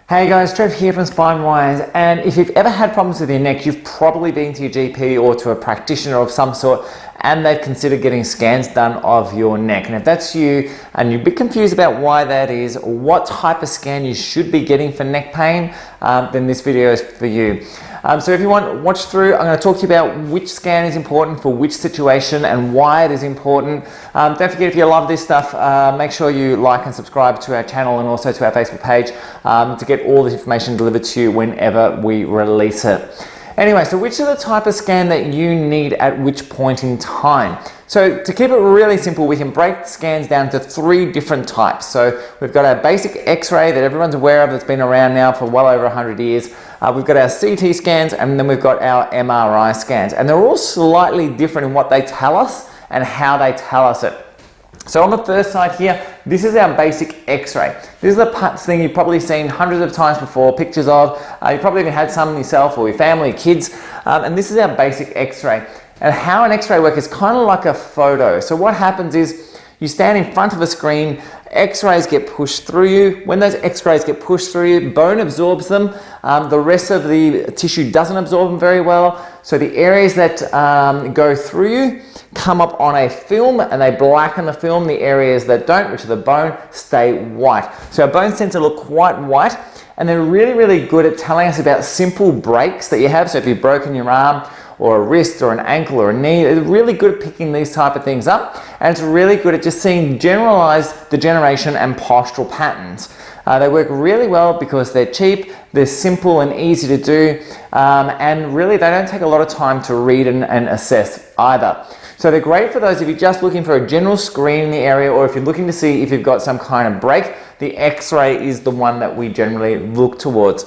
Hey guys, Trev here from SpineWise, and if you've ever had problems with your neck, you've probably been to your GP or to a practitioner of some sort and they've considered getting scans done of your neck. And if that's you and you're a bit confused about why that is, or what type of scan you should be getting for neck pain, then this video is for you. So if you want, watch through. I'm going to talk to you about which scan is important for which situation and why it is important. Don't forget, if you love this stuff, make sure you like and subscribe to our channel and also to our Facebook page to get all this information delivered to you whenever we release it. Anyway, so which is the type of scan that you need at which point in time? So to keep it really simple, we can break scans down to 3 different types. So we've got our basic X-ray that everyone's aware of, that's been around now for well over 100 years. We've got our CT scans, and then we've got our MRI scans. And they're all slightly different in what they tell us and how they tell us it. So on the first side here, this is our basic X-ray. This is the thing you've probably seen hundreds of times before, pictures of. You probably even had some yourself or your family, your kids. And this is our basic X-ray. And how an X-ray works is kind of like a photo. So what happens is you stand in front of a screen, X-rays get pushed through you. When those X-rays get pushed through you, bone absorbs them. The rest of the tissue doesn't absorb them very well. So the areas that go through you come up on a film and they blacken the film. The areas that don't, which are the bone, stay white. So our bones tend to look quite white, and they're really, really good at telling us about simple breaks that you have. So if you've broken your arm or a wrist or an ankle or a knee, they're really good at picking these type of things up, and it's really good at just seeing generalized degeneration and postural patterns. They work really well because they're cheap, they're simple and easy to do, and really they don't take a lot of time to read and assess either. So they're great for those if you're just looking for a general screen in the area, or if you're looking to see if you've got some kind of break. The X-ray is the one that we generally look towards.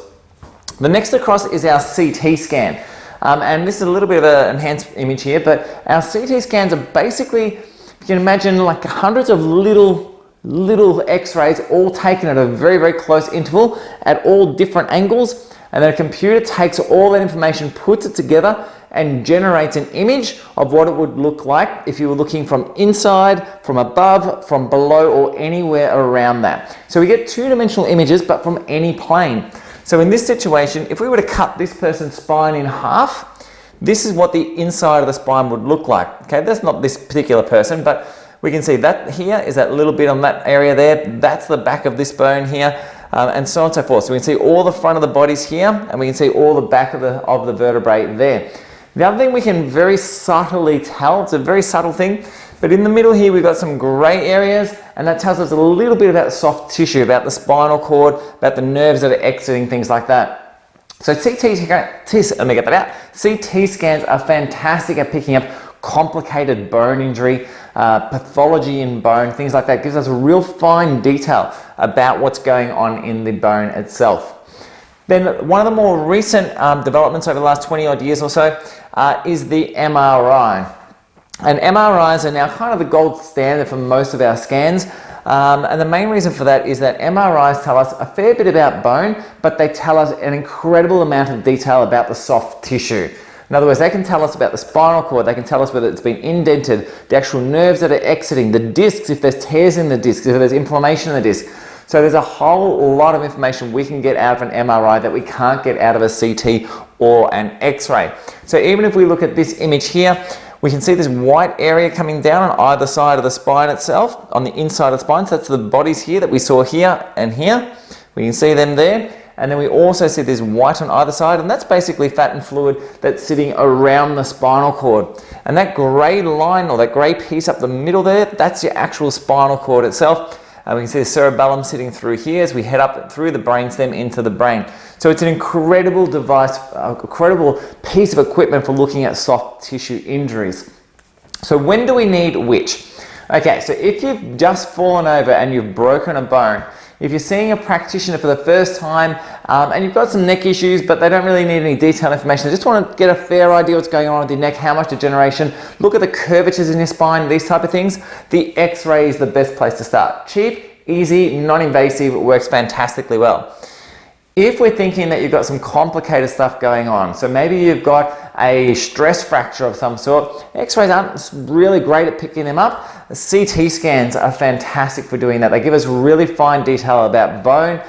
The next across is our CT scan. And this is a little bit of an enhanced image here, but our CT scans are basically, you can imagine, like hundreds of little X-rays all taken at a very, very close interval at all different angles, and then a computer takes all that information, puts it together, and generates an image of what it would look like if you were looking from inside, from above, from below, or anywhere around that. So we get 2-dimensional images, but from any plane. So in this situation, if we were to cut this person's spine in half, this is what the inside of the spine would look like. Okay, that's not this particular person, but we can see that here is that little bit on that area there. That's the back of this bone here, and so on and so forth. So we can see all the front of the bodies here, and we can see all the back of the vertebrae there. The other thing we can very subtly tell, it's a very subtle thing, but in the middle here we've got some grey areas, and that tells us a little bit about soft tissue, about the spinal cord, about the nerves that are exiting, things like that. So CT scans are fantastic at picking up complicated bone injury, pathology in bone, things like that. It gives us a real fine detail about what's going on in the bone itself. Then one of the more recent developments over the last 20 odd years or so is the MRI. And MRIs are now kind of the gold standard for most of our scans. And the main reason for that is that MRIs tell us a fair bit about bone, but they tell us an incredible amount of detail about the soft tissue. In other words, they can tell us about the spinal cord, they can tell us whether it's been indented, the actual nerves that are exiting, the discs, if there's tears in the discs, if there's inflammation in the disc. So there's a whole lot of information we can get out of an MRI that we can't get out of a CT or an X-ray. So even if we look at this image here, we can see this white area coming down on either side of the spine itself, on the inside of the spine. So that's the bodies here that we saw here and here. We can see them there. And then we also see this white on either side, and that's basically fat and fluid that's sitting around the spinal cord. And that grey line, or that grey piece up the middle there, that's your actual spinal cord itself. And we can see the cerebellum sitting through here as we head up through the brainstem into the brain. So it's an incredible device, incredible piece of equipment for looking at soft tissue injuries. So when do we need which? Okay, so if you've just fallen over and you've broken a bone, if you're seeing a practitioner for the first time and you've got some neck issues but they don't really need any detailed information, they just want to get a fair idea what's going on with your neck, how much degeneration, look at the curvatures in your spine, these type of things, the X-ray is the best place to start. Cheap, easy, non-invasive, it works fantastically well. If we're thinking that you've got some complicated stuff going on, so maybe you've got a stress fracture of some sort, X-rays aren't really great at picking them up. CT scans are fantastic for doing that. They give us really fine detail about bone,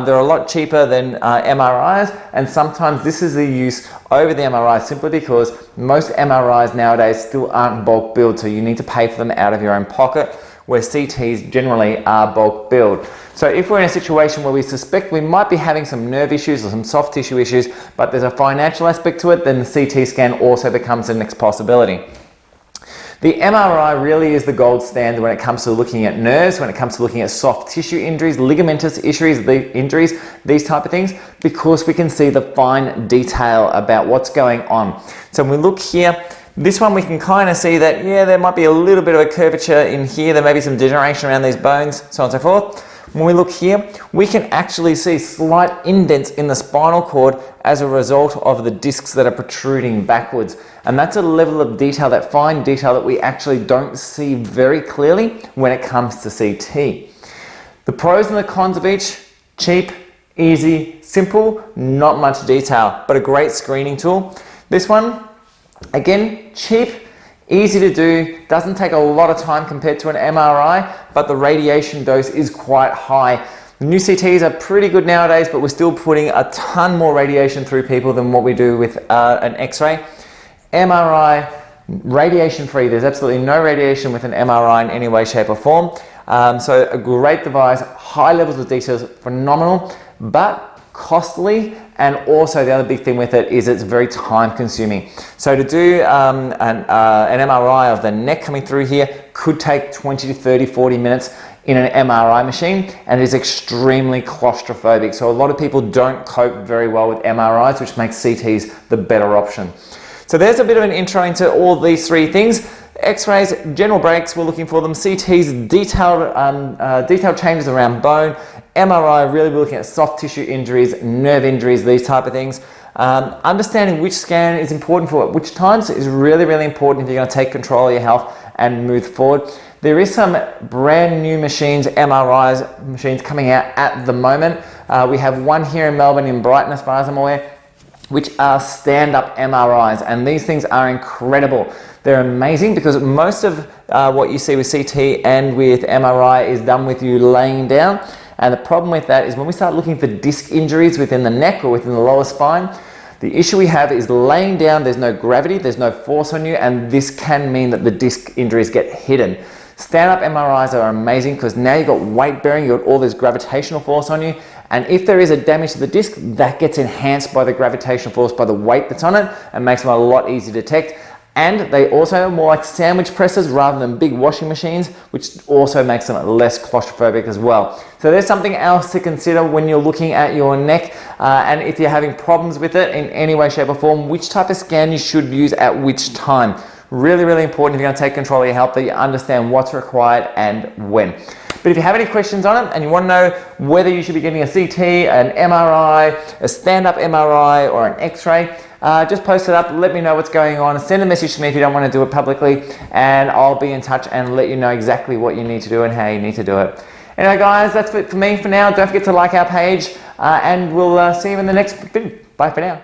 They're a lot cheaper than MRIs, and sometimes this is the use over the MRI simply because most MRIs nowadays still aren't bulk billed, so you need to pay for them out of your own pocket, where CTs generally are bulk billed. So if we're in a situation where we suspect we might be having some nerve issues or some soft tissue issues, but there's a financial aspect to it, then the CT scan also becomes the next possibility. The MRI really is the gold standard when it comes to looking at nerves, when it comes to looking at soft tissue injuries, ligamentous injuries, these type of things, because we can see the fine detail about what's going on. So when we look here, this one we can kind of see that, yeah, there might be a little bit of a curvature in here, there may be some degeneration around these bones, so on and so forth. When we look here, we can actually see slight indents in the spinal cord as a result of the discs that are protruding backwards. And that's a level of detail, that fine detail that we actually don't see very clearly when it comes to CT. The pros and the cons of each: cheap, easy, simple, not much detail, but a great screening tool. This one, again, cheap, easy to do, doesn't take a lot of time compared to an MRI, but the radiation dose is quite high. The new CTs are pretty good nowadays, but we're still putting a ton more radiation through people than what we do with an X-ray. MRI, radiation free. There's absolutely no radiation with an MRI in any way, shape or form. So a great device, high levels of details, phenomenal, but costly. And also the other big thing with it is it's very time consuming. So to do an MRI of the neck coming through here could take 20 to 30, 40 minutes in an MRI machine, and it is extremely claustrophobic. So a lot of people don't cope very well with MRIs, which makes CTs the better option. So there's a bit of an intro into all these three things. X-rays, general breaks, we're looking for them. CTs, detailed changes around bone. MRI, really we're looking at soft tissue injuries, nerve injuries, these type of things. Understanding which scan is important for which times is really, really important if you're going to take control of your health and move forward. There is some brand new machines, MRIs machines coming out at the moment. We have one here in Melbourne in Brighton, as far as I'm aware, which are stand-up MRIs, and these things are incredible. They're amazing because most of what you see with CT and with MRI is done with you laying down. And the problem with that is when we start looking for disc injuries within the neck or within the lower spine, the issue we have is laying down, there's no gravity, there's no force on you, and this can mean that the disc injuries get hidden. Stand-up MRIs are amazing because now you've got weight bearing, you've got all this gravitational force on you, and if there is a damage to the disc, that gets enhanced by the gravitational force, by the weight that's on it, and makes them a lot easier to detect. And they also are more like sandwich presses rather than big washing machines, which also makes them less claustrophobic as well. So there's something else to consider when you're looking at your neck, and if you're having problems with it in any way, shape or form, which type of scan you should use at which time. Really, really important if you're going to take control of your health that you understand what's required and when. But if you have any questions on it and you want to know whether you should be getting a CT, an MRI, a stand-up MRI or an X-ray, just post it up, let me know what's going on, send a message to me if you don't want to do it publicly, and I'll be in touch and let you know exactly what you need to do and how you need to do it. Anyway guys, that's it for me for now. Don't forget to like our page, and we'll see you in the next video. Bye for now.